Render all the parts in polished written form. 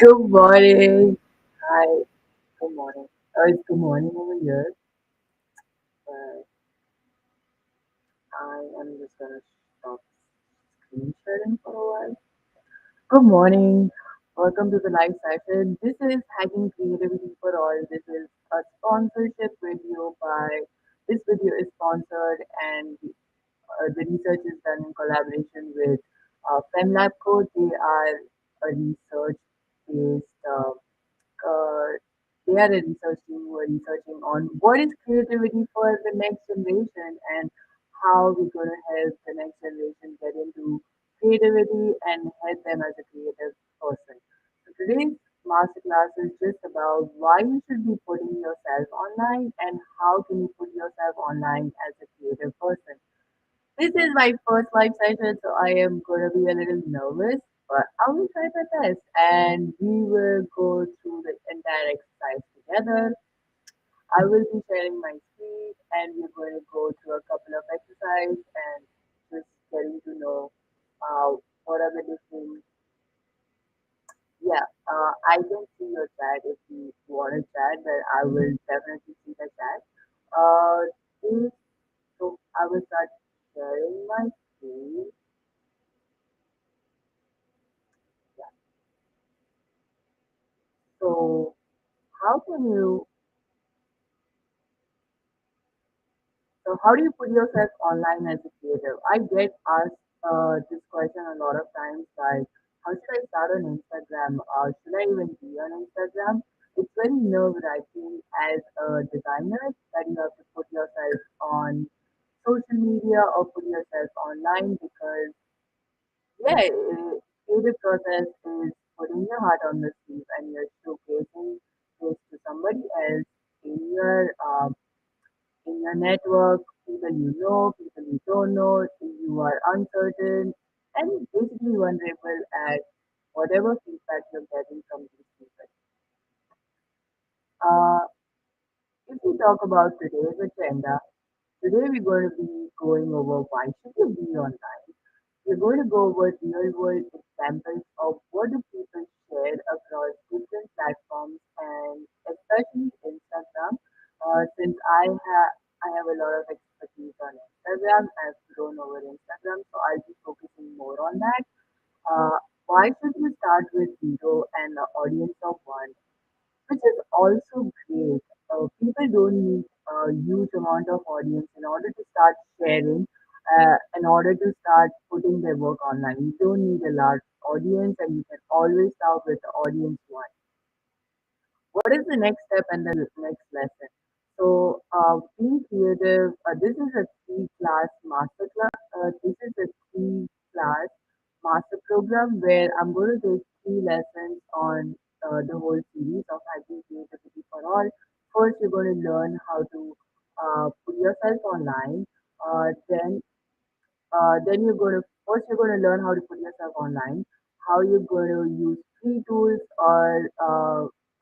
Good morning. Hi. Good morning. It's good morning over here, but I am just gonna stop screen sharing for a while. Good morning. Welcome to the live session. This is Hacking Creativity for All. This is a sponsorship video by. This video is sponsored and the research is done in collaboration with FemLab Code. They are a research-based uh, they are a research team who are researching on what is creativity for the next generation and how we're going to help the next generation get into creativity and help them as a creative person. So today's masterclass is just about why you should be putting yourself online and how can you put yourself online as a creative person. This is my first live session, so I am going to be a little nervous, but I will try my best. And we will go through the entire exercise together. I will be sharing my screen, and we're going to go through a couple of exercises and just getting to know what are the different. Yeah, I can see your chat if you want to chat, then I will definitely see the chat. Uh, this- so I will start sharing my screen. Yeah. So how can you, how do you put yourself online as a creative? I get asked this question a lot of times, like, how should I start on Instagram? Should I even be on Instagram? It's very nerve-wracking as a designer that you have to put yourself on social media or put yourself online because, yeah, creative process is putting your heart on the sleeve and you're showcasing this to somebody else in your network, people you know, people you don't know, you are uncertain, and basically vulnerable at whatever feedback you're getting from these people. Uh, if we talk about today's agenda, today we're going to be going over why should you be online. We're going to go over real world examples of what do people share across different platforms and especially Instagram. Since I have a lot of expertise on Instagram, I've grown over Instagram, so I'll be focusing more on that. Why should you start with zero and an audience of one? Which is also great. People don't need a huge amount of audience in order to start sharing, in order to start putting their work online. You don't need a large audience, and you can always start with the audience one. What is the next step and the next lesson? So, being creative, this is a three-class master class. This is a three-class master program where I'm going to take three lessons on the whole series of hacking creativity for all. First, you're going to learn how to put yourself online. Then you're going to first you're going to learn how to put yourself online, how you're going to use free tools or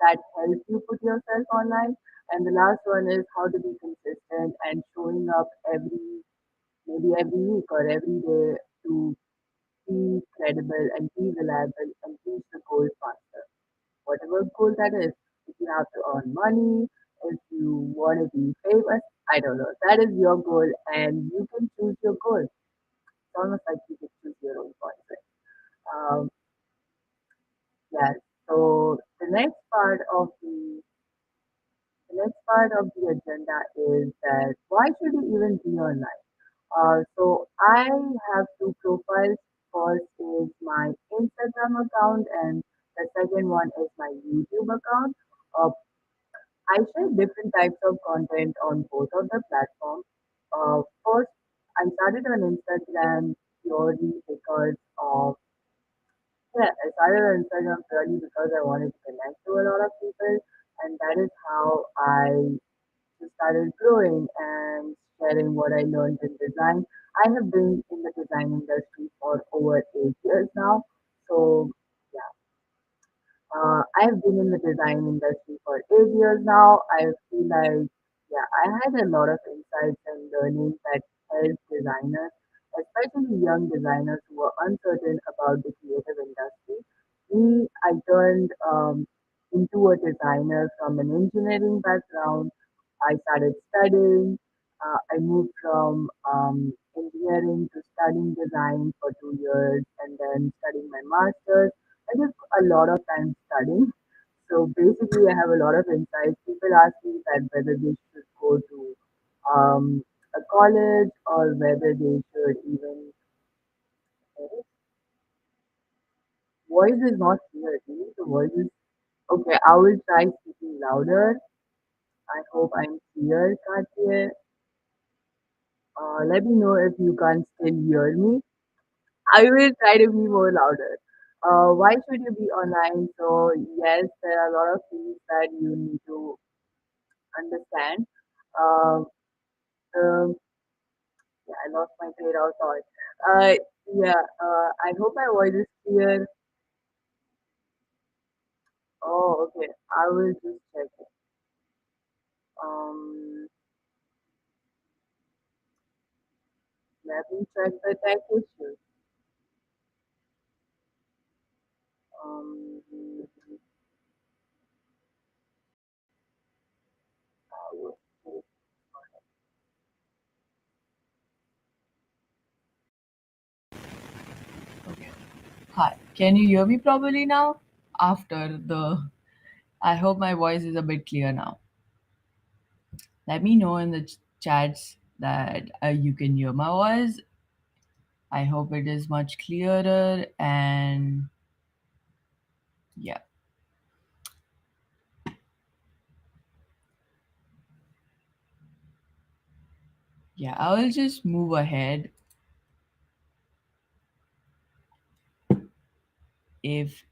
that help you put yourself online, and the last one is how to be consistent and showing up maybe every week or every day to be credible and be reliable and reach the goal faster. Whatever goal that is, if you have to earn money, if you want to be famous, I don't know. That is your goal, and you can choose your goal. It's almost like you could choose your own concept. Um, yeah. So the next part of the agenda is that why should you even be online? So I have two profiles. First is my Instagram account, and the second one is my YouTube account. Uh, I share different types of content on both of the platforms. First, I started on Instagram purely because of yeah, I started on Instagram purely because I wanted to connect to a lot of people, and that is how I just started growing and sharing what I learned in design. I have been in the design industry for over 8 years now, so yeah, I've been in the design industry for 8 years now. I feel like, yeah, I had a lot of insights and learnings that help designers, especially young designers who are uncertain about the creative industry. Me, I turned into a designer from an engineering background. I started studying. I moved from engineering to studying design for 2 years and then studying my master's. I took a lot of time studying. So basically, I have a lot of insights. People ask me that whether they should go to a college or whether they should even. Voice is not clear. Do you? The voice is okay. I will try speaking louder. I hope I'm clear, Katya. Let me know if you can't still hear me. I will try to be more louder. Why should you be online? So yes, there are a lot of things that you need to understand. Um, um, yeah, I lost my train of thought. Uh, yeah, I hope my voice is clear. Oh, okay. I will just check it. Um, Let me check the tech issue. Um, I will see. Okay. Hi. Can you hear me properly now? After the, I hope my voice is a bit clear now. Let me know in the chats that you can hear my voice. I hope it is much clearer and yeah, yeah. I will just move ahead if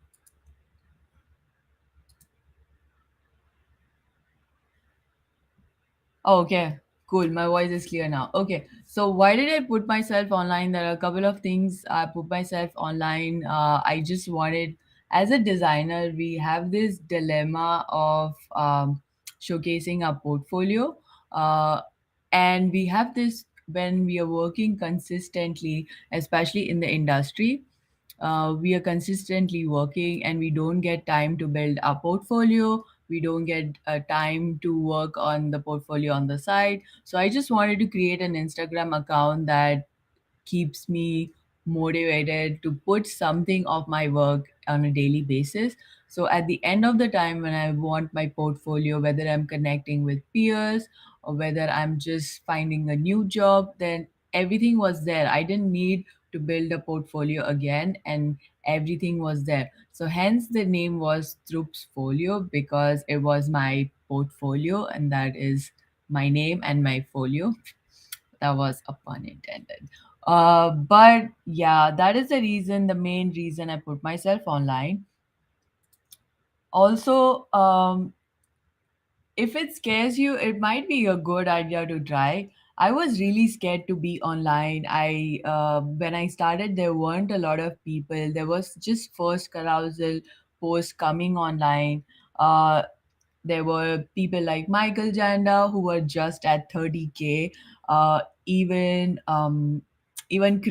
Oh, okay, cool. My voice is clear now. Okay, so why did I put myself online? There are a couple of things I put myself online. I just wanted, as a designer, we have this dilemma of showcasing our portfolio. Uh, and we have this when we are working consistently, especially in the industry. We are consistently working and we don't get time to build our portfolio. We don't get time to work on the portfolio on the side. So I just wanted to create an Instagram account that keeps me motivated to put something of my work on a daily basis. So at the end of the time, when I want my portfolio, whether I'm connecting with peers or whether I'm just finding a new job, then everything was there. I didn't need to build a portfolio again, and everything was there. So hence the name was Troops Folio, because it was my portfolio, and that is my name and my folio. That was a pun intended. But yeah, that is the reason, the main reason I put myself online. Also, if it scares you, it might be a good idea to try. I was really scared to be online. I When I started, there weren't a lot of people. There was just first carousel posts coming online. Uh, there were people like Michael Janda who were just at 30K. Even even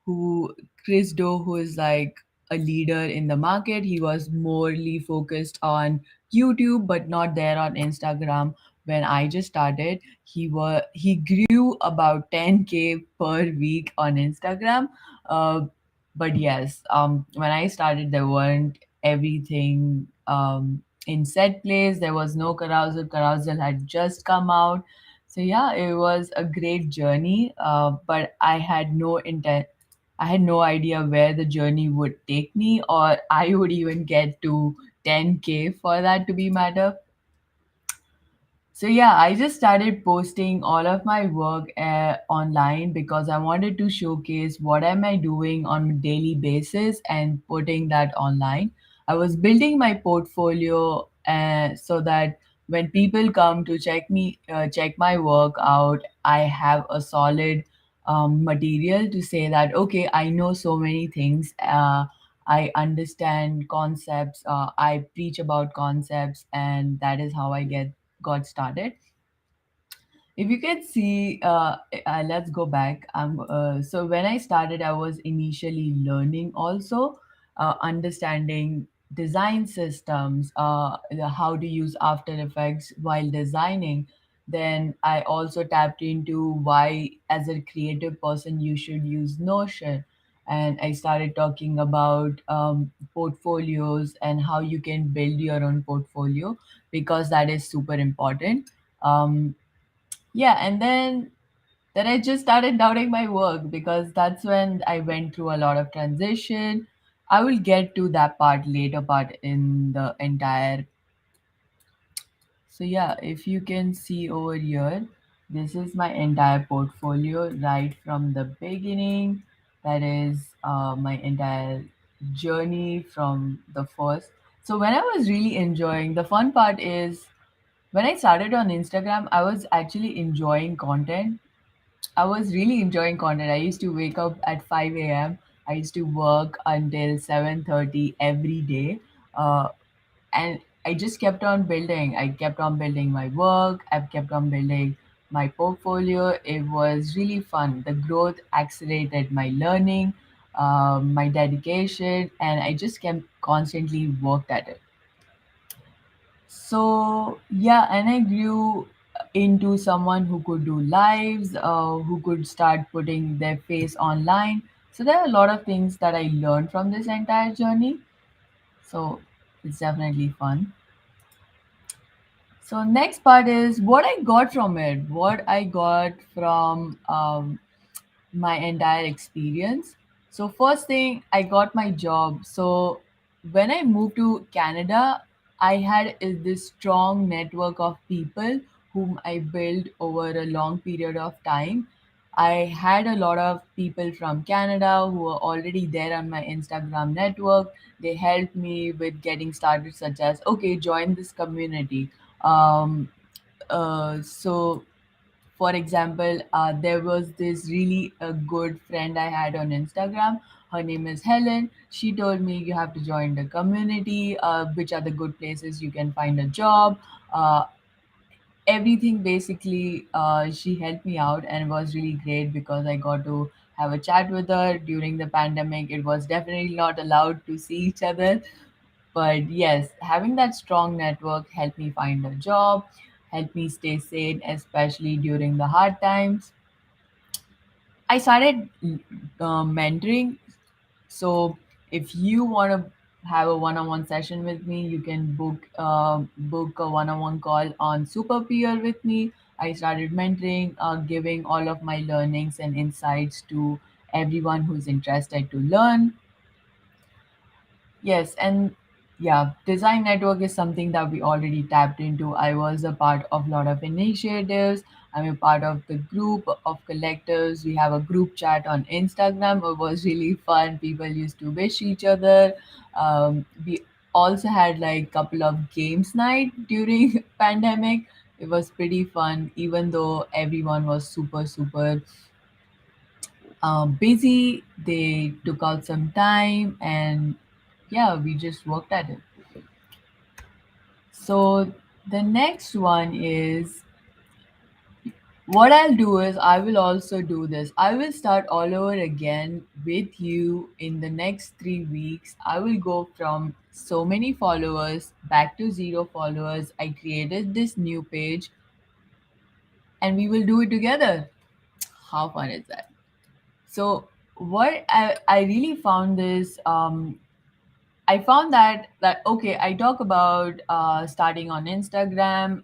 who Chris Doe, who is like a leader in the market. He was morely focused on YouTube, but not there on Instagram. When I just started, he grew about 10K per week on Instagram. Uh, but yes, when I started, there weren't everything in set place. There was no carousel. Carousel had just come out. So yeah, it was a great journey. But I had no intent. I had no idea where the journey would take me, or I would even get to 10K for that to be matter. So yeah, I just started posting all of my work online because I wanted to showcase what am I doing on a daily basis and putting that online. I was building my portfolio so that when people come to check my work out, I have a solid material to say that okay, I know so many things. I understand concepts. I preach about concepts, and that is how I got started. If you can see, let's go back. So when I started, I was initially learning also, understanding. design systems, how to use After Effects while designing. Then I also tapped into why, as a creative person, you should use Notion. And I started talking about portfolios and how you can build your own portfolio, because that is super important. Um, yeah, and then I just started doubting my work, because that's when I went through a lot of transition. I will get to that part later part in the entire. So yeah, if you can see over here, this is my entire portfolio right from the beginning. That is my entire journey from the first. So when I was really enjoying, the fun part is when I started on Instagram, I was actually enjoying content. I was really enjoying content. I used to wake up at 5 a.m. I used to work until 7:30 every day. And I just kept on building. I kept on building my work. I've kept on building my portfolio. It was really fun. The growth accelerated my learning, my dedication, and I just kept constantly worked at it. So yeah, and I grew into someone who could do lives, who could start putting their face online. So there are a lot of things that I learned from this entire journey. So it's definitely fun. So next part is what I got from it. What I got from my entire experience. So first thing, I got my job. So when I moved to Canada, I had this strong network of people whom I built over a long period of time. I had a lot of people from Canada who were already there on my Instagram network. They helped me with getting started, such as, okay, join this community. Um, so for example, there was this really a good friend I had on Instagram. Her name is Helen. She told me you have to join the community, which are the good places you can find a job. Everything basically, she helped me out, and it was really great because I got to have a chat with her during the pandemic. It was definitely not allowed to see each other, but yes, having that strong network helped me find a job, helped me stay sane, especially during the hard times. I started mentoring. So if you want to have a one-on-one session with me, you can book a one-on-one call on Super Peer with me. I started mentoring, giving all of my learnings and insights to everyone who's interested to learn. Yes, and yeah, design network is something that we already tapped into. I was a part of a lot of initiatives. I'm a part of the group of collectors. We have a group chat on Instagram. It was really fun. People used to wish each other. We also had like couple of games night during pandemic. It was pretty fun, even though everyone was super busy. They took out some time, and yeah, we just worked at it. So the next one is, what I'll do is I will also do this. I will start all over again with you in the next 3 weeks. I will go from so many followers back to zero followers. I created this new page, and we will do it together. How fun is that? So what I really found is, I found that okay, I talk about starting on Instagram.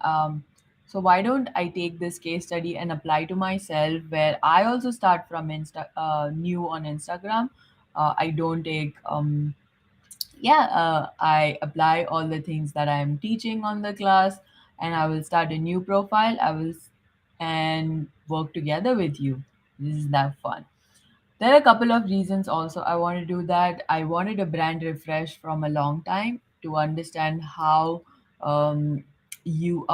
So why don't I take this case study and apply to myself, where I also start from new on Instagram. I don't take yeah. I apply all the things that I am teaching on the class, and I will start a new profile. And work together with you. This is that fun. There are a couple of reasons also I want to do that. I wanted a brand refresh from a long time to understand how you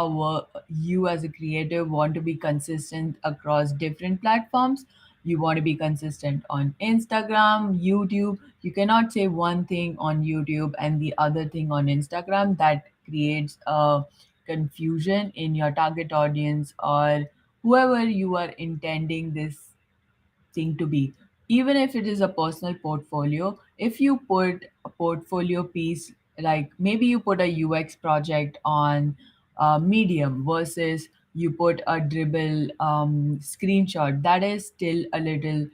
as a creative want to be consistent across different platforms. You want to be consistent on Instagram, YouTube. You cannot say one thing on YouTube and the other thing on Instagram. That creates a confusion in your target audience, or whoever you are intending this thing to be. Even if it is a personal portfolio, if you put a portfolio piece like maybe you put a UX project on Medium versus you put a Dribble screenshot. That is still a little,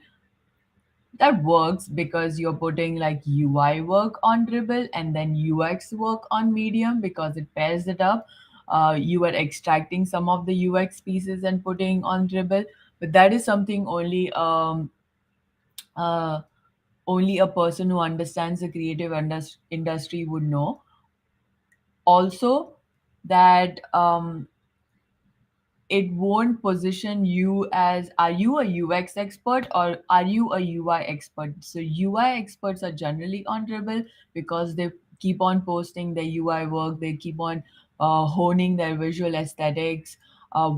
that works because you're putting like UI work on Dribble and then UX work on Medium because it pairs it up. You are extracting some of the UX pieces and putting on Dribble, but that is something uh, only a person who understands the creative industry would know. Also, that it won't position you as, are you a UX expert or are you a UI expert? So UI experts are generally on Dribble because they keep on posting their UI work, they keep on honing their visual aesthetics.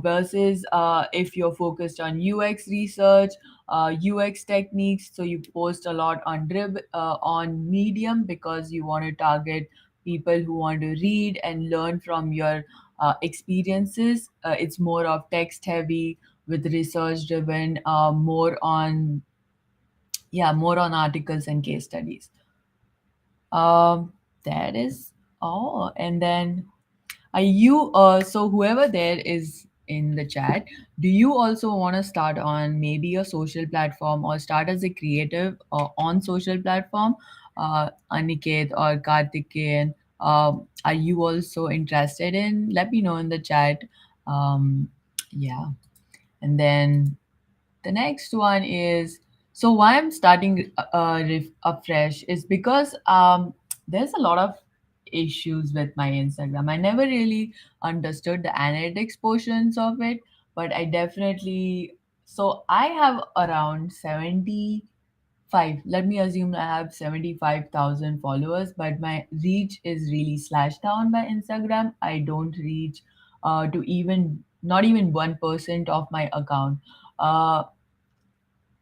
Versus if you're focused on UX research, UX techniques, so you post a lot on on Medium because you want to target people who want to read and learn from your experiences. It's more of text heavy with research driven, more on, yeah, more on articles and case studies. That is all. And then are you so whoever there is in the chat, do you also want to start on maybe a social platform or start as a creative on social platform? Aniket or Kartikeyan, are you also interested in? Let me know in the chat. Yeah, and then the next one is, so why I'm starting afresh is because there's a lot of issues with my Instagram. I never really understood the analytics portions of it, but I definitely, so I have around 75, let me assume I have 75,000 followers, but my reach is really slashed down by Instagram. I don't reach to even not even 1% of my account. Uh,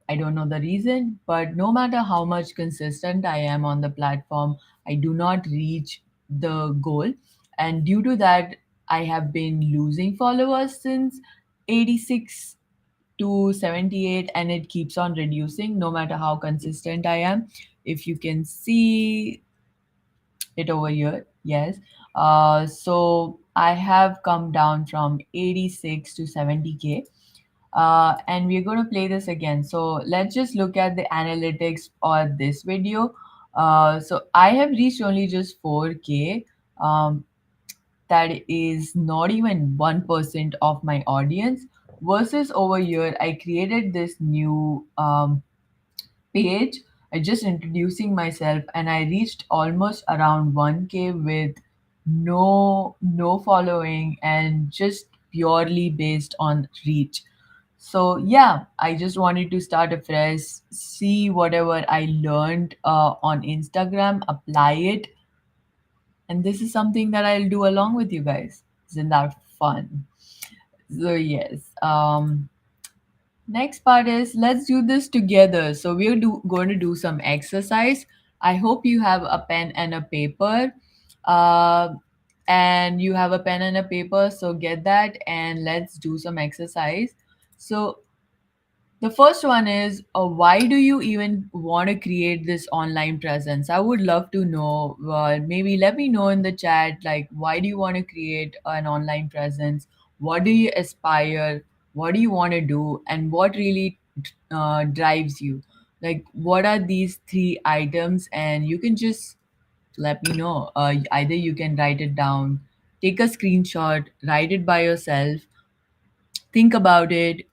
I don't know the reason, but no matter how much consistent I am on the platform, I do not reach the goal. And due to that, I have been losing followers since 86 to 78, and it keeps on reducing no matter how consistent I am. If you can see it over here, yes. So I have come down from 86 to 70K, and we're going to play this again. So let's just look at the analytics on this video. So I have reached only just 4K. Um, that is not even 1% of my audience. Versus over here, I created this new page. I just introducing myself, and I reached almost around 1K with no following and just purely based on reach. So yeah, I just wanted to start afresh, see whatever I learned on Instagram, apply it, and this is something that I'll do along with you guys. Isn't that fun? So yes. Next part is, let's do this together. So going to do some exercise. I hope you have a pen and a paper. Uh, and you have a pen and a paper, so get that and let's do some exercise. So the first one is, why do you even want to create this online presence? I would love to know. Maybe let me know in the chat, like, why do you want to create an online presence? What do you aspire? What do you want to do? And what really drives you? Like, what are these three items? And you can just let me know. Either you can write it down, take a screenshot, write it by yourself, think about it.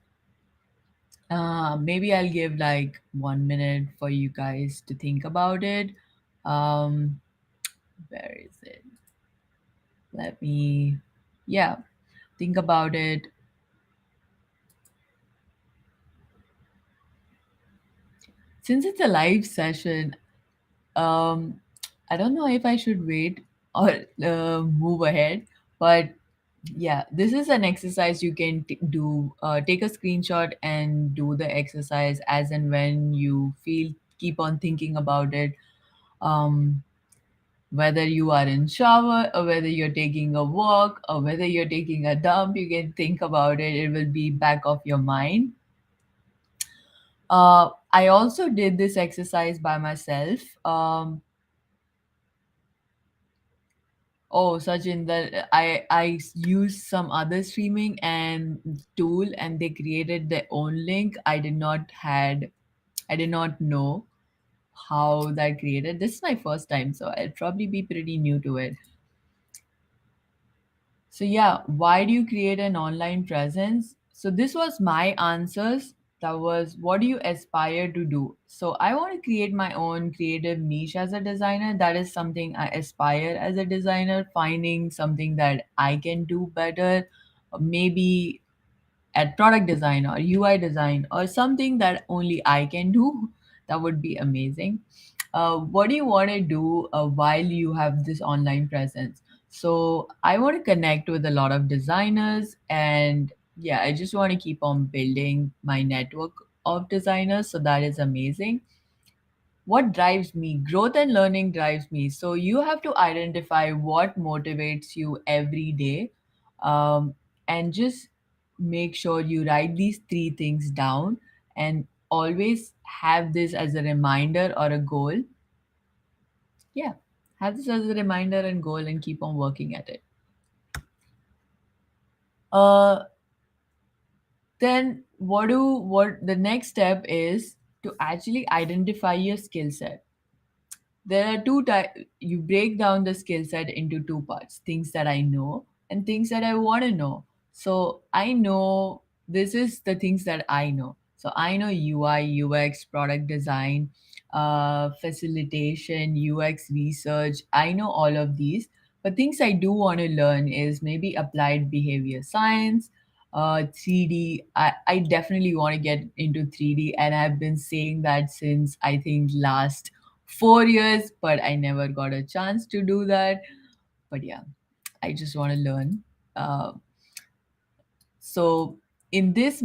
Maybe I'll give like 1 minute for you guys to think about it. Um, where is it? Let me, yeah, think about it. Since it's a live session, um, I don't know if I should wait or move ahead, but yeah, this is an exercise you can do. Take a screenshot and do the exercise as and when you feel. Keep on thinking about it. Um, Whether you are in shower or whether you're taking a walk or whether you're taking a dump, you can think about it. It will be back of your mind. I also did this exercise by myself. Oh, Sachin, that I used some other streaming and tool, and they created their own link. I did not know how that created. This is my first time, so I'll probably be pretty new to it. So yeah, why do you create an online presence? So this was my answers. That was, what do you aspire to do? So I want to create my own creative niche as a designer. That is something I aspire as a designer, finding something that I can do better. Maybe at product design or UI design or something that only I can do. That would be amazing. What do you want to do while you have this online presence? So I want to connect with a lot of designers, and yeah, I just want to keep on building my network of designers. So that is amazing. What drives me? Growth and learning drives me. So you have to identify what motivates you every day, um, and just make sure you write these three things down, and always have this as a reminder or a goal. Yeah, have this as a reminder and goal, and keep on working at it. uh, then what the next step is to actually identify your skill set. There are two types. You break down the skill set into two parts: things that I know and things that I want to know. So I know, this is the things that I know. So I know UI, UX, product design, facilitation, UX research. I know all of these. But things I do want to learn is maybe applied behavior science, 3D. I definitely want to get into 3D, and I've been saying that since I think last 4 years, but I never got a chance to do that. But yeah, I just want to learn. Uh, so in this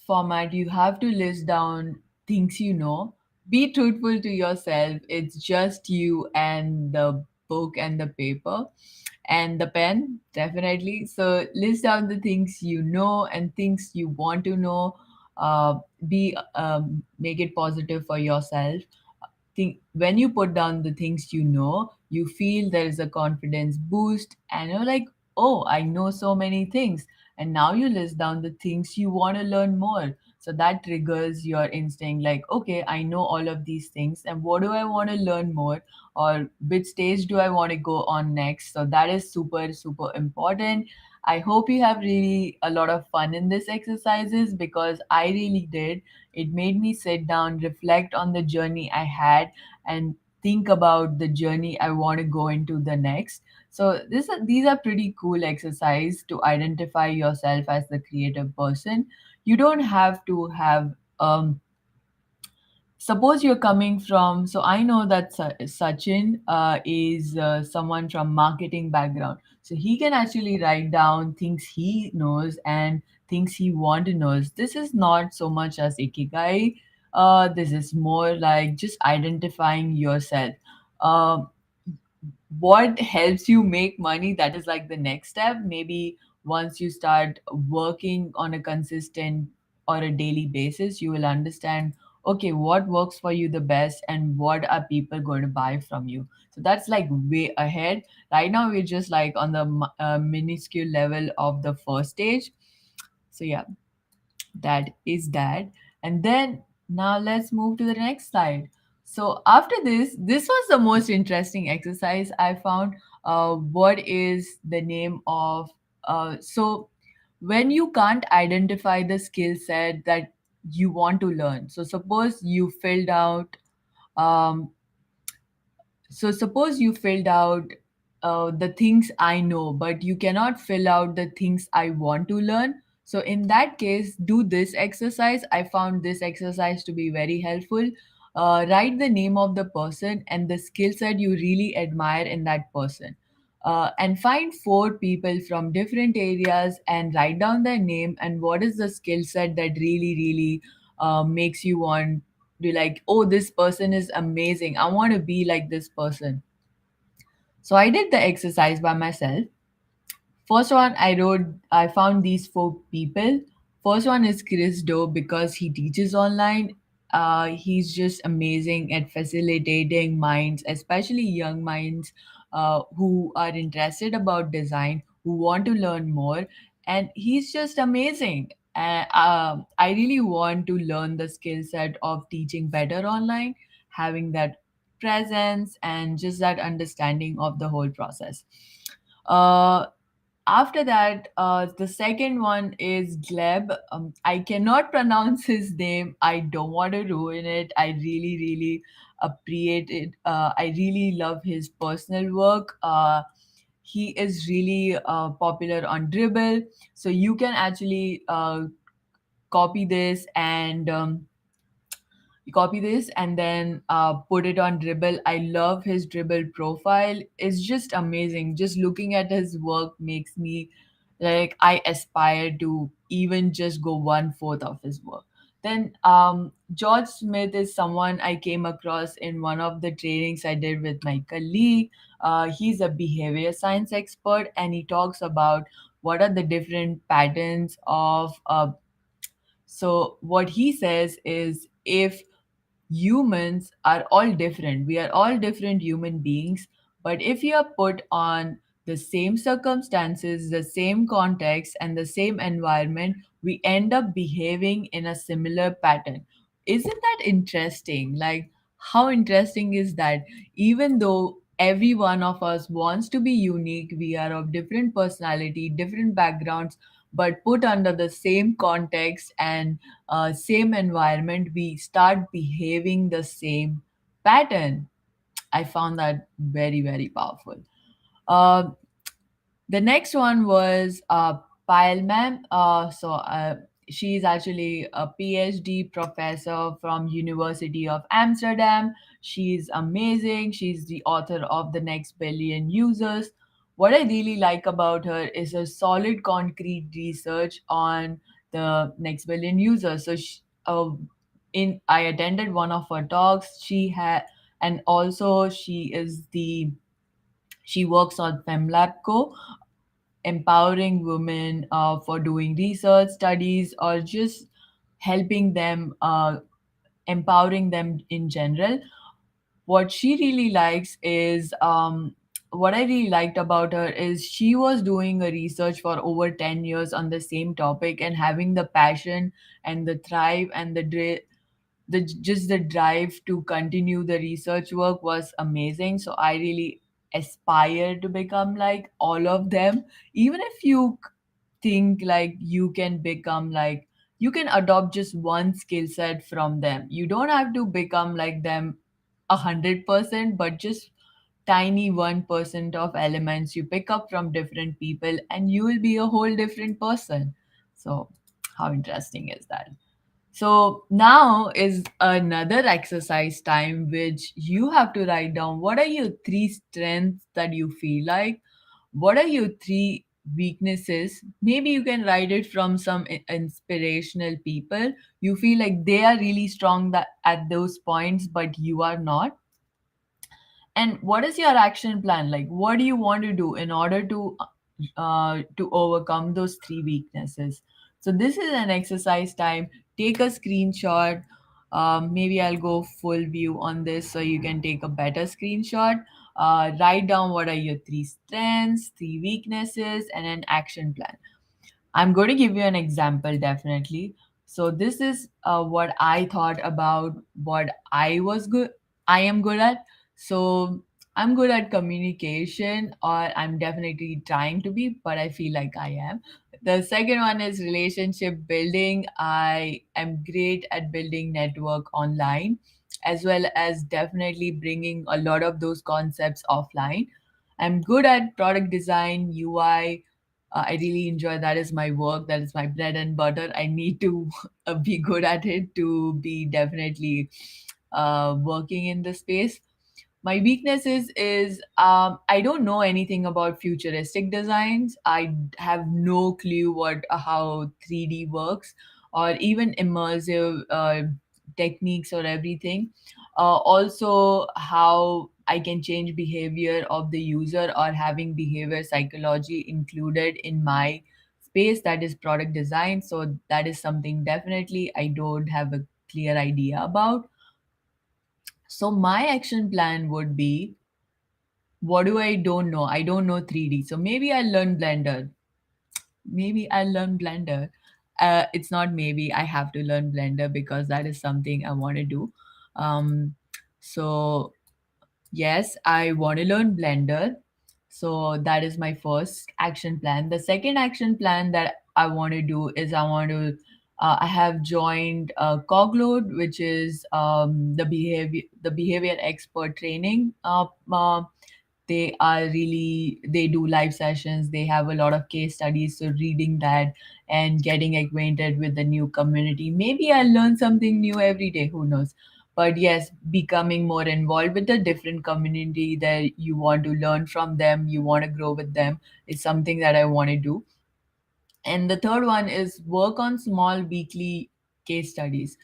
format, you have to list down things you know. Be truthful to yourself. It's just you and the book and the paper and the pen, definitely. So list down the things you know and things you want to know. Be Make it positive for yourself. Think when you put down the things you know, you feel there is a confidence boost, and you're like, oh, I know so many things. And now you list down the things you want to learn more. So that triggers your instinct, like, okay, I know all of these things, and what do I want to learn more, or which stage do I want to go on next? So that is super, super important. I hope you have really a lot of fun in this exercises, because I really did. It made me sit down, reflect on the journey I had, and think about the journey I want to go into the next. So these are pretty cool exercise to identify yourself as the creative person. You don't have to have suppose you're coming from, so I know that Sachin is someone from marketing background, so he can actually write down things he knows and things he want to know. This is not so much as ikigai. This is more like just identifying yourself. uh, what helps you make money, that is like the next step. Maybe once you start working on a consistent or a daily basis, you will understand, okay, what works for you the best and what are people going to buy from you. So that's like way ahead. Right now we're just like on the minuscule level of the first stage. So yeah, that is that. And then now let's move to the next slide. So after this was the most interesting exercise I found. What is the name of so when you can't identify the skill set that you want to learn. So suppose you filled out um, so suppose you filled out the things I know, but you cannot fill out the things I want to learn. So in that case, do this exercise. I found this exercise to be very helpful. Write the name of the person and the skill set you really admire in that person. And find four people from different areas and write down their name and what is the skill set that really, really makes you want be like, oh, this person is amazing, I want to be like this person. So I did the exercise by myself. First one, I found these four people. First one is Chris Doe, because he teaches online. He's just amazing at facilitating minds, especially young minds, who are interested about design, who want to learn more, and he's just amazing. I really want to learn the skill set of teaching better online, having that presence and just that understanding of the whole process. Uh, After that, the second one is Gleb. I cannot pronounce his name. I don't want to ruin it. I really, really appreciate it. I really love his personal work. He is really popular on Dribble. So you can actually copy this and copy this and then put it on Dribble. I love his Dribble profile. It's just amazing. Just looking at his work makes me like I aspire to even just go one fourth of his work. Then George Smith is someone I came across in one of the trainings I did with my colleague. He's a behavior science expert and he talks about what are the different patterns of so what he says is if humans are all different. We are all different human beings. But if you are put on the same circumstances, the same context, and the same environment, we end up behaving in a similar pattern. Isn't that interesting? Like, how interesting is that? Even though every one of us wants to be unique, we are of different personality, different backgrounds, but put under the same context and same environment, we start behaving the same pattern. I found that very, very powerful. Uh, the next one was Pyle Ma'am. She's actually a PhD professor from University of Amsterdam. She's amazing. She's the author of The Next Billion Users. What I really like about her is her solid, concrete research on the next billion users. In I attended one of her talks. And also she works on FemLabco, empowering women for doing research studies or just helping them, empowering them in general. What she really likes is what I really liked about her is she was doing a research for over 10 years on the same topic and having the passion and the thrive and the just the drive to continue the research work was amazing. So I really aspire to become like all of them. Even if you think like you can become like you can adopt just one skill set from them. You don't have to become like them 100%, but just tiny 1% of elements you pick up from different people and you will be a whole different person. So how interesting is that? So now is another exercise time which you have to write down what are your three strengths that you feel like, what are your three weaknesses. Maybe you can write it from some inspirational people. You feel like they are really strong at those points, but you are not. And what is your action plan? Like, what do you want to do in order to overcome those three weaknesses? So this is an exercise time. Take a screenshot. Maybe I'll go full view on this so you can take a better screenshot. Write down what are your three strengths, three weaknesses, and an action plan. I'm going to give you an example, definitely. So this is what I thought about what I am good at. So I'm good at communication, or I'm definitely trying to be, but I feel like I am. The second one is relationship building. I am great at building network online, as well as definitely bringing a lot of those concepts offline. I'm good at product design, UI. I really enjoy that is my work. That is my bread and butter. I need to be good at it to be definitely working in the space. My weakness is I don't know anything about futuristic designs. I have no clue what how 3D works or even immersive techniques or everything. Also, how I can change behavior of the user or having behavior psychology included in my space that is product design. So that is something definitely I don't have a clear idea about. So my action plan would be What do I don't know? I don't know 3D. So maybe I'll learn Blender. Maybe I'll learn Blender. It's not maybe, I have to learn Blender because that is something I want to do. Um, so yes, I want to learn Blender. So that is my first action plan. The second action plan that I want to do is I have joined Cogload, which is the behavior expert training. They do live sessions, they have a lot of case studies, so reading that and getting acquainted with the new community, maybe I'll learn something new every day, who knows. But yes, becoming more involved with the different community that you want to learn from them, you want to grow with them, is something that I want to do. And the third one is work on small weekly case studies.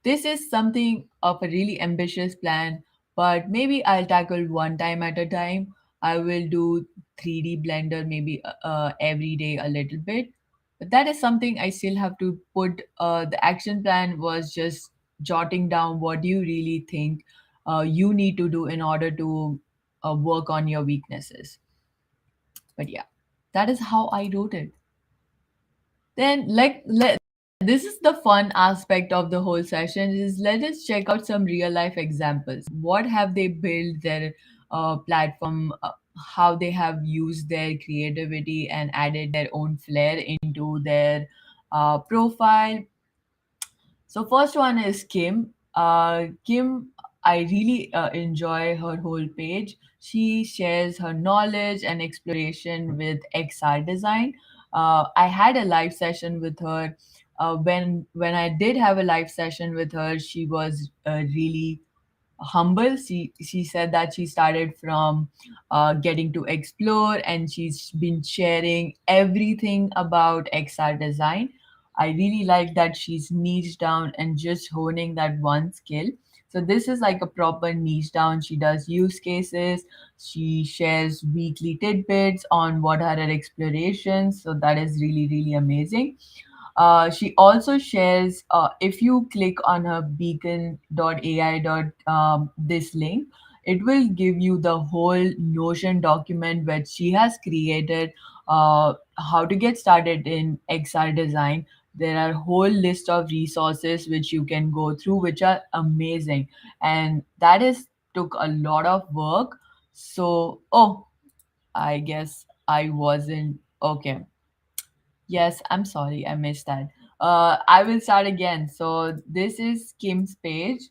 This is something of a really ambitious plan, but maybe I'll tackle one time at a time. I will do 3D Blender maybe every day a little bit. But that is something I still have to put. The action plan was just jotting down what you really think you need to do in order to work on your weaknesses. But yeah, that is how I wrote it. Then, this is the fun aspect of the whole session is let us check out some real life examples. What have they built their platform, how they have used their creativity and added their own flair into their profile. So first one is Kim. Kim, I really enjoy her whole page. She shares her knowledge and exploration with XR design. I had a live session with her. When I did have a live session with her, she was really humble. She said that she started from getting to explore, and she's been sharing everything about XR design. I really like that she's niche down and just honing that one skill. So this is like a proper niche down. She does use cases. She shares weekly tidbits on what are her explorations. So that is really, really amazing. She also shares, if you click on her beacon.ai. This link, it will give you the whole Notion document which she has created, how to get started in XR design. There are whole list of resources which you can go through, which are amazing. And that is took a lot of work. So, oh, I guess I wasn't okay. Yes, I'm sorry, I missed that. I will start again. So this is Kim's page.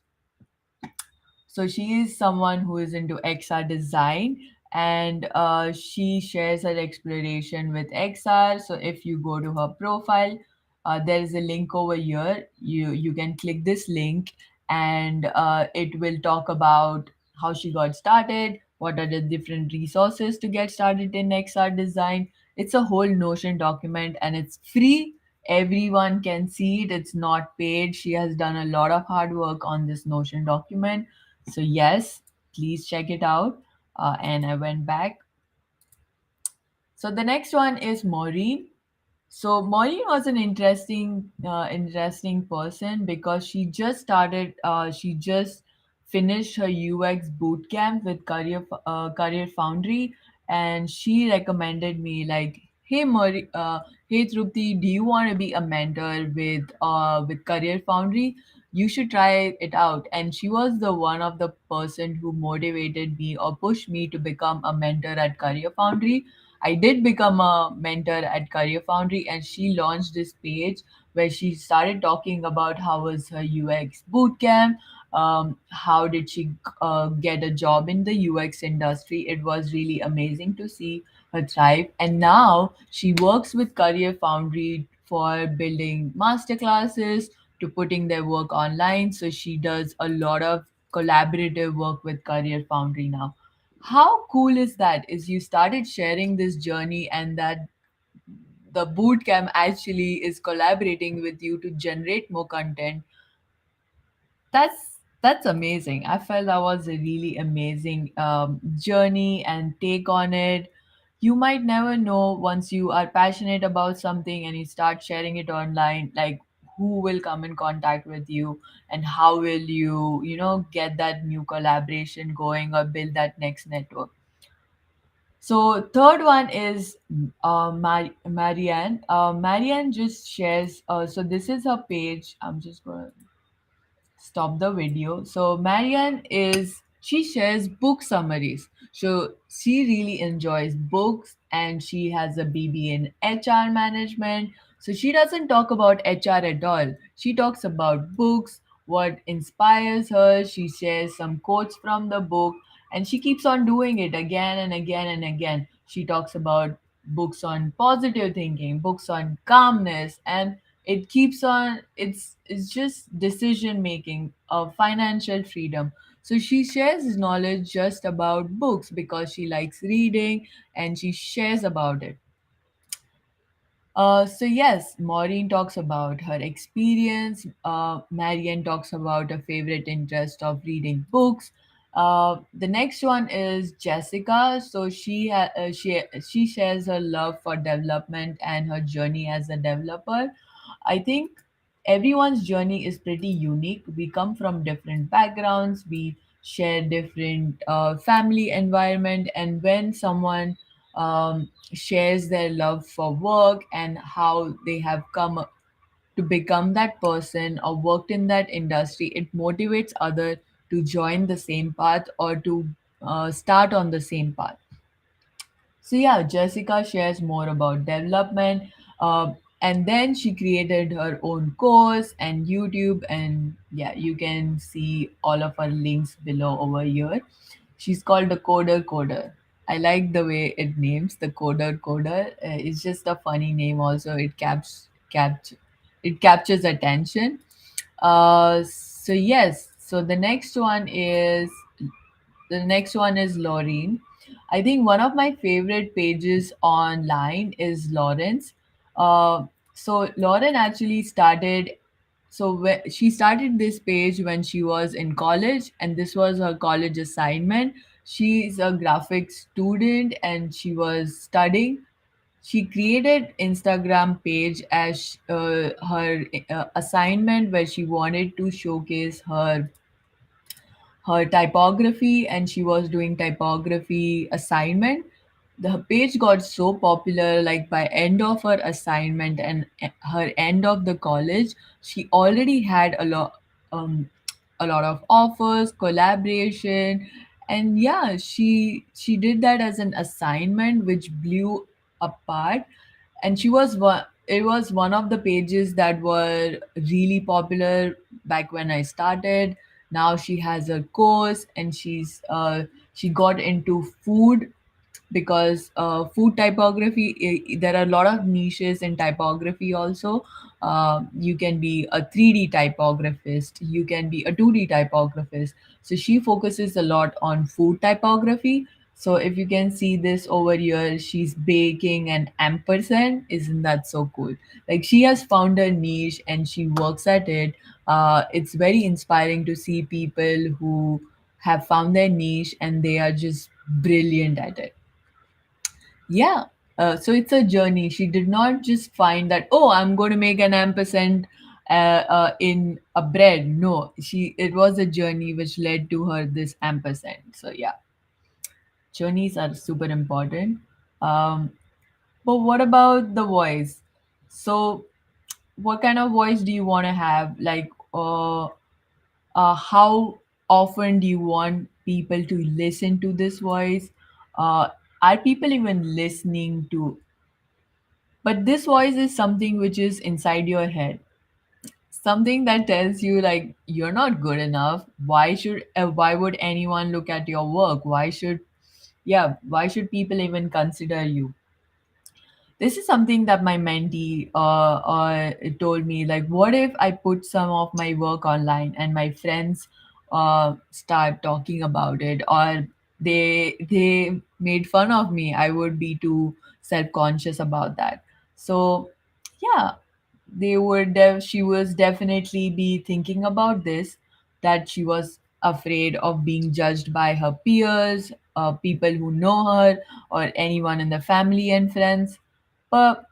So she is someone who is into XR design, and she shares her exploration with XR. So if you go to her profile, there is a link over here. You can click this link, and it will talk about how she got started, what are the different resources to get started in XR design. It's a whole Notion document, and it's free. Everyone can see it. It's not paid. She has done a lot of hard work on this Notion document, so yes, please check it out. And I went back. So the next one is Maureen. So Maureen was an interesting person because she just started. She just finished her UX boot camp with Career Foundry, and she recommended me like, "Hey Maureen, hey Trupti, do you want to be a mentor with Career Foundry? You should try it out." And she was the one of the person who motivated me or pushed me to become a mentor at Career Foundry. I did become a mentor at Career Foundry, and she launched this page where she started talking about how was her UX bootcamp, how did she get a job in the UX industry. It was really amazing to see her thrive, and now she works with Career Foundry for building masterclasses to putting their work online. So she does a lot of collaborative work with Career Foundry now. How cool is that? Is you started sharing this journey, and that the boot camp actually is collaborating with you to generate more content. That's amazing. I felt that was a really amazing journey and take on it. You might never know, once you are passionate about something and you start sharing it online, like who will come in contact with you, and how will you get that new collaboration going or build that next network. So third one is Marianne. Marianne just shares. So this is her page. I'm just gonna stop the video. So Marianne is she shares book summaries. So she really enjoys books and she has a BB in HR management. So she doesn't talk about HR at all. She talks about books, what inspires her. She shares some quotes from the book and she keeps on doing it again and again and again. She talks about books on positive thinking, books on calmness, and it keeps on it's just decision making of financial freedom. So she shares knowledge just about books because she likes reading and she shares about it. So yes, Maureen talks about her experience. Marianne talks about her favorite interest of reading books. The next one is Jessica. So she shares her love for development and her journey as a developer. I think everyone's journey is pretty unique. We come from different backgrounds. We share different family environment, and when someone shares their love for work and how they have come to become that person or worked in that industry, it motivates others to join the same path or to start on the same path. So yeah, Jessica shares more about development, and then she created her own course and YouTube, and yeah, you can see all of her links below over here. She's called the Coder Coder. I like the way it names the Coder Coder. It's just a funny name. Also, it captures attention. So yes. So the next one is Laureen. I think one of my favorite pages online is Lawrence. So Lauren actually started. She started this page when she was in college, and this was her college assignment. She's a graphics student, and she was studying. She created Instagram page as her assignment where she wanted to showcase her typography and she was doing typography assignment. The page got so popular, like by end of her assignment and her end of the college, she already had um, a lot of offers, collaboration, and yeah, she did that as an assignment which blew apart. And she was one it was one of the pages that were really popular back when I started. Now she has a course and she got into food because food typography, there are a lot of niches in typography also. You can be a 3D typographist, you can be a 2D typographist. So she focuses a lot on food typography. So if you can see this over here, she's baking an ampersand. Isn't that so cool? Like she has found a niche and she works at it. It's very inspiring to see people who have found their niche and they are just brilliant at it. Yeah. So it's a journey. She did not just find that, oh, I'm going to make an ampersand in a bread. No, it was a journey which led to her this ampersand. So yeah, journeys are super important. Um, but what about the voice? So what kind of voice do you want to have? Like, how often do you want people to listen to this voice? Uh, are people even listening to? But this voice is something which is inside your head, something that tells you like you're not good enough. Why would anyone look at your work? Why should people even consider you? This is something that my mentee told me, like, what if I put some of my work online and my friends start talking about it, or they made fun of me? I would be too self-conscious about that. So yeah, she was definitely be thinking about this, that she was afraid of being judged by her peers, people who know her, or anyone in the family and friends. But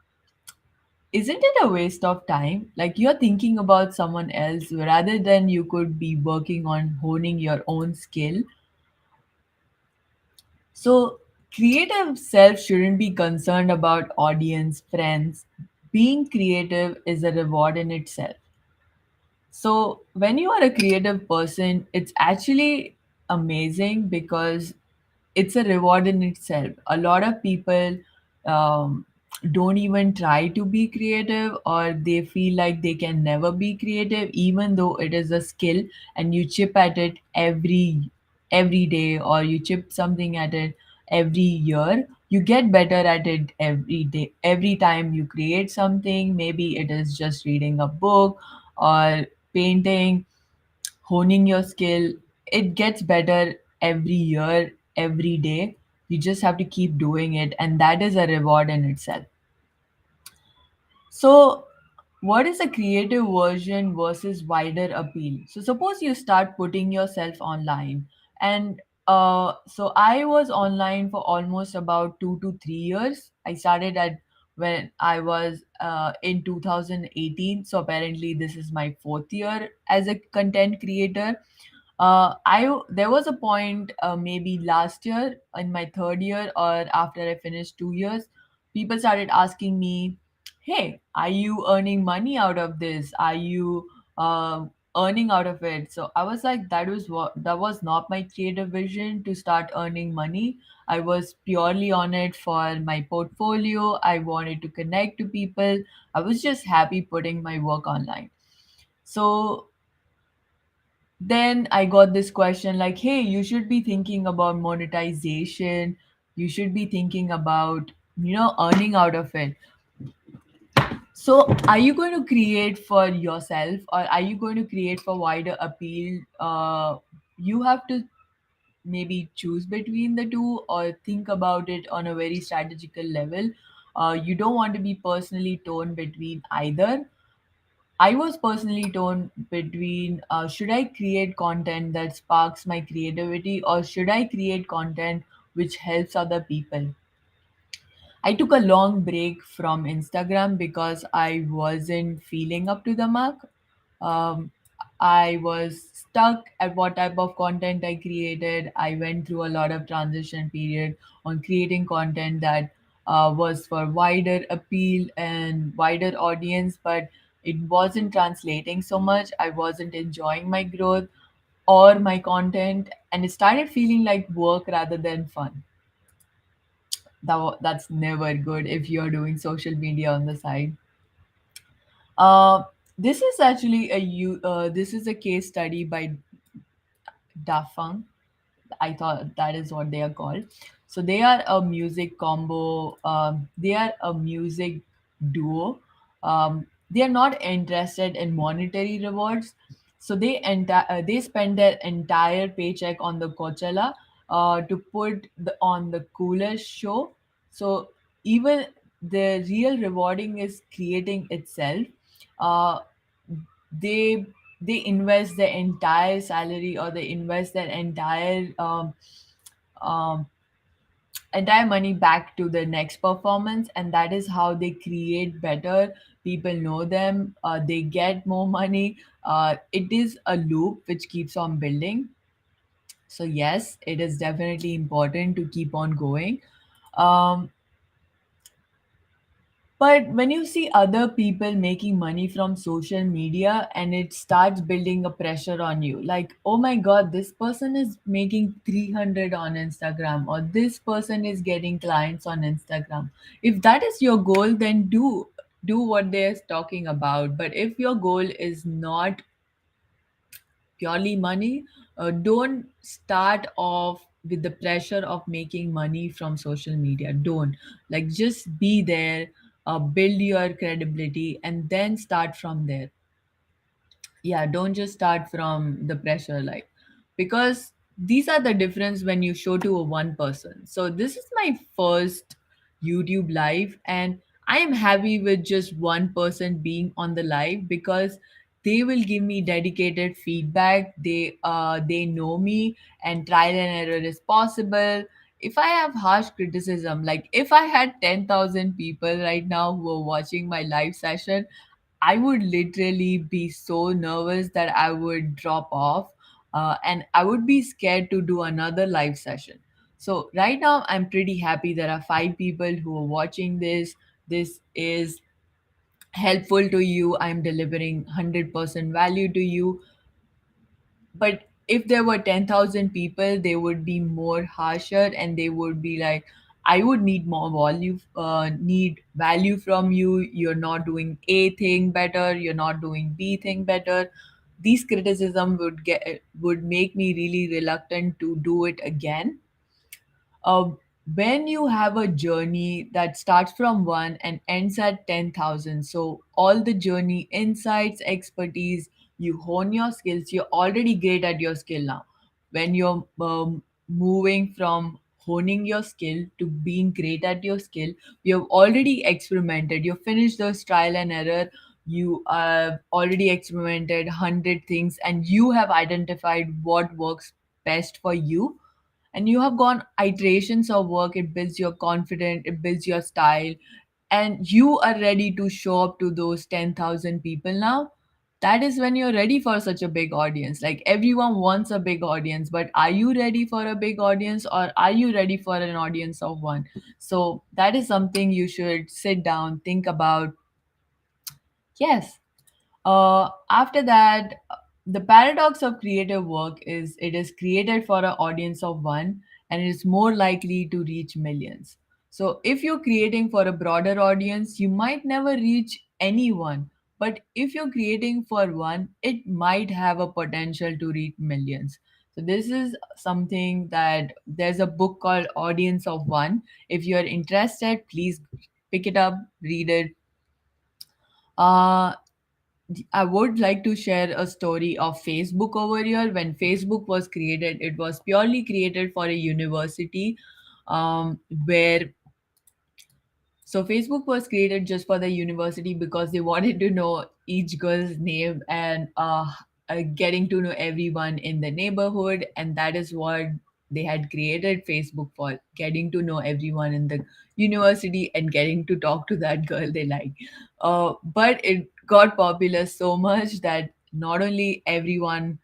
isn't it a waste of time? Like you're thinking about someone else rather than you could be working on honing your own skill. So Creative self shouldn't be concerned about audience, friends. Being creative is a reward in itself. So, when you are a creative person, it's actually amazing because it's a reward in itself. A lot of people um, don't even try to be creative, or they feel like they can never be creative, even though it is a skill and you chip at it every day, or you chip something at it every year. You get better at it every day. Every time you create something, maybe it is just reading a book or painting, honing your skill. It gets better every year, every day. You just have to keep doing it, and that is a reward in itself. So, what is a creative version versus wider appeal? So, suppose you start putting yourself online, and so I was online for almost about 2 to 3 years. I started at when I was in 2018. So, apparently, this is my fourth year as a content creator. I There was a point, maybe last year in my third year, or after I finished 2 years, people started asking me, "Hey, are you earning money out of this? Are you earning out of it?" So I was like, that was not my creative vision to start earning money. I was purely on it for my portfolio. I wanted to connect to people. I was just happy putting my work online. So then I got this question like, hey, you should be thinking about monetization. You should be thinking about, earning out of it. So are you going to create for yourself, or are you going to create for wider appeal? You have to maybe choose between the two, or think about it on a very strategical level. You don't want to be personally torn between either. I was personally torn between, should I create content that sparks my creativity, or should I create content which helps other people? I took a long break from Instagram because I wasn't feeling up to the mark. Um, I was stuck at what type of content I created. I went through a lot of transition period on creating content that was for wider appeal and wider audience, but it wasn't translating so much. I wasn't enjoying my growth or my content, and it started feeling like work rather than fun. That's never good if you're doing social media on the side. Uh, this is actually this is a case study by Dafang. I thought that is what they are called. So they are a music combo. They are a music duo. They are not interested in monetary rewards. So they spend their entire paycheck on the Coachella to put on the coolest show. So even the real rewarding is creating itself. Uh, they they invest their entire salary, or they invest their um, entire money back to the next performance, and that is how they create better. People know them, they get more money. It is a loop which keeps on building. So yes, it is definitely important to keep on going. um, But when you see other people making money from social media, and it starts building a pressure on you, like, oh my God, this person is making 300 on Instagram, or this person is getting clients on Instagram. If that is your goal, then do what they're talking about. But if your goal is not purely money, don't start off with the pressure of making money from social media. Don't, like, just be there, build your credibility, and then start from there. Yeah, don't just start from the pressure, like, because these are the difference when you show to a one person. So this is my first YouTube live, and I am happy with just one person being on the live, because they will give me dedicated feedback. They know me, and trial and error is possible. If I have harsh criticism, like if I had 10,000 people right now who are watching my live session, I would literally be so nervous that I would drop off, and I would be scared to do another live session. So right now, I'm pretty happy there are 5 people who are watching this. This is helpful to you. I'm delivering 100% value to you. But if there were 10,000 people, they would be more harsher, and they would be like, I would need more need value from you. You're not doing A thing better. You're not doing B thing better. These criticism would make me really reluctant to do it again. uh, when you have a journey that starts from one and ends at 10,000, so all the journey, insights, expertise, you hone your skills, you're already great at your skill now. When you're moving from honing your skill to being great at your skill, you have already experimented, you finished those trial and error, you have already experimented 100 things, and you have identified what works best for you, and you have gone iterations of work. It builds your confidence, it builds your style, and you are ready to show up to those 10,000 people now. That is when you're ready for such a big audience. Like, everyone wants a big audience, but are you ready for a big audience, or are you ready for an audience of one? So that is something you should sit down, think about. Yes. After that, the paradox of creative work is it is created for an audience of one, and it is more likely to reach millions. So, if you're creating for a broader audience, you might never reach anyone. But if you're creating for one, it might have a potential to reach millions. So, this is something that there's a book called Audience of One. If you're interested, please pick it up, read it. Uh, I would like to share a story of Facebook over here. When Facebook was created, it was purely created for a university, where so Facebook was created just for the university because they wanted to know each girl's name, and getting to know everyone in the neighborhood, and that is what they had created Facebook for, getting to know everyone in the university and getting to talk to that girl they like. But it got popular so much that not only everyone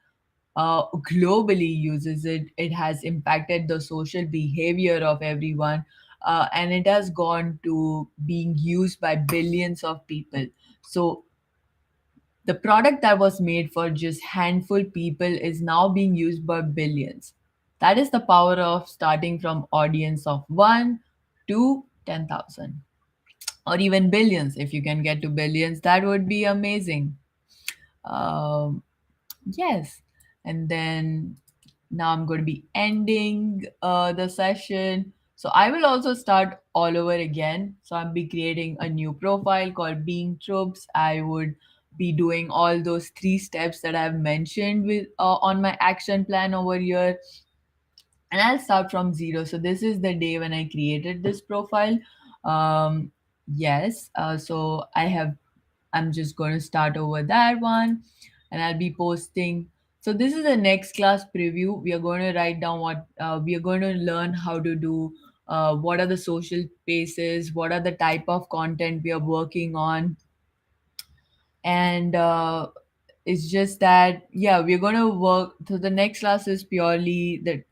globally uses it, it has impacted the social behavior of everyone, and it has gone to being used by billions of people. So the product that was made for just handful people is now being used by billions. That is the power of starting from audience of 1 to 10,000, or even billions. If you can get to billions, that would be amazing. um, yes. And then now I'm going to be ending the session. So I will also start all over again. So I'll be creating a new profile called Being Troops. I would be doing all those 3 steps that I've mentioned with on my action plan over here, and I'll start from zero. So this is the day when I created this profile. Yes. So I'm just going to start over that one, and I'll be posting. So this is the next class preview. We are going to write down what we are going to learn how to do. What are the social spaces? What are the type of content we are working on? And it's just that, yeah, we're going to work. So the next class is purely that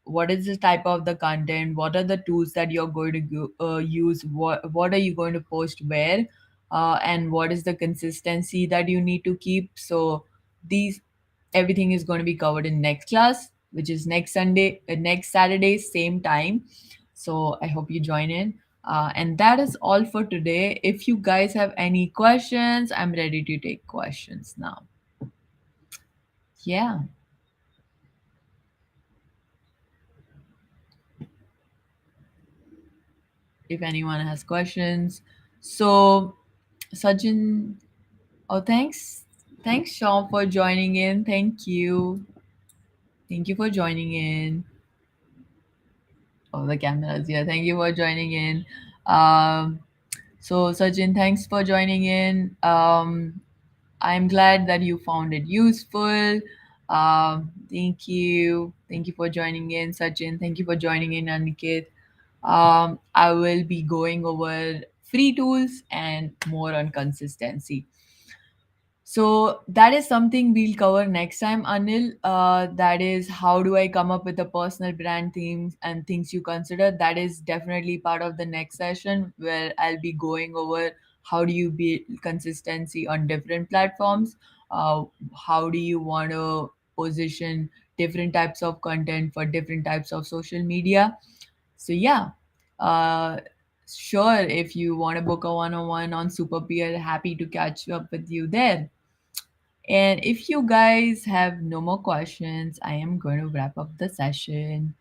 what is the type of the content, what are the tools that you're going to use, what are you going to post where, and what is the consistency that you need to keep. So these everything is going to be covered in next class, which is next Saturday, same time. So I hope you join in. And that is all for today. If you guys have any questions, I'm ready to take questions now. Yeah, if anyone has questions. So, Sajin, oh, thanks. Thanks, Sean, for joining in. Thank you. Thank you for joining in. Oh, the cameras. Yeah, thank you for joining in. Um, so, Sajin, thanks for joining in. I'm glad that you found it useful. Thank you. Thank you for joining in, Sachin. Thank you for joining in, Aniket. I will be going over free tools and more on consistency. So that is something we'll cover next time, Anil. That is how do I come up with the personal brand themes and things you consider. That is definitely part of the next session where I'll be going over how do you build consistency on different platforms. How do you want to position different types of content for different types of social media. So yeah, uh, sure. If you want to book a one-on-one on Super Peer, happy to catch up with you there. And if you guys have no more questions, I am going to wrap up the session.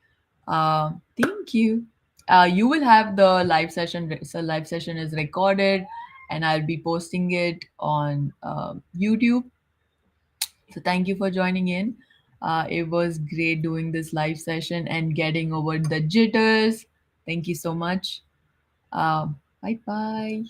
Thank you. You will have the live session. So live session is recorded, and I'll be posting it on YouTube. So thank you for joining in. It was great doing this live session and getting over the jitters. Thank you so much. Bye bye.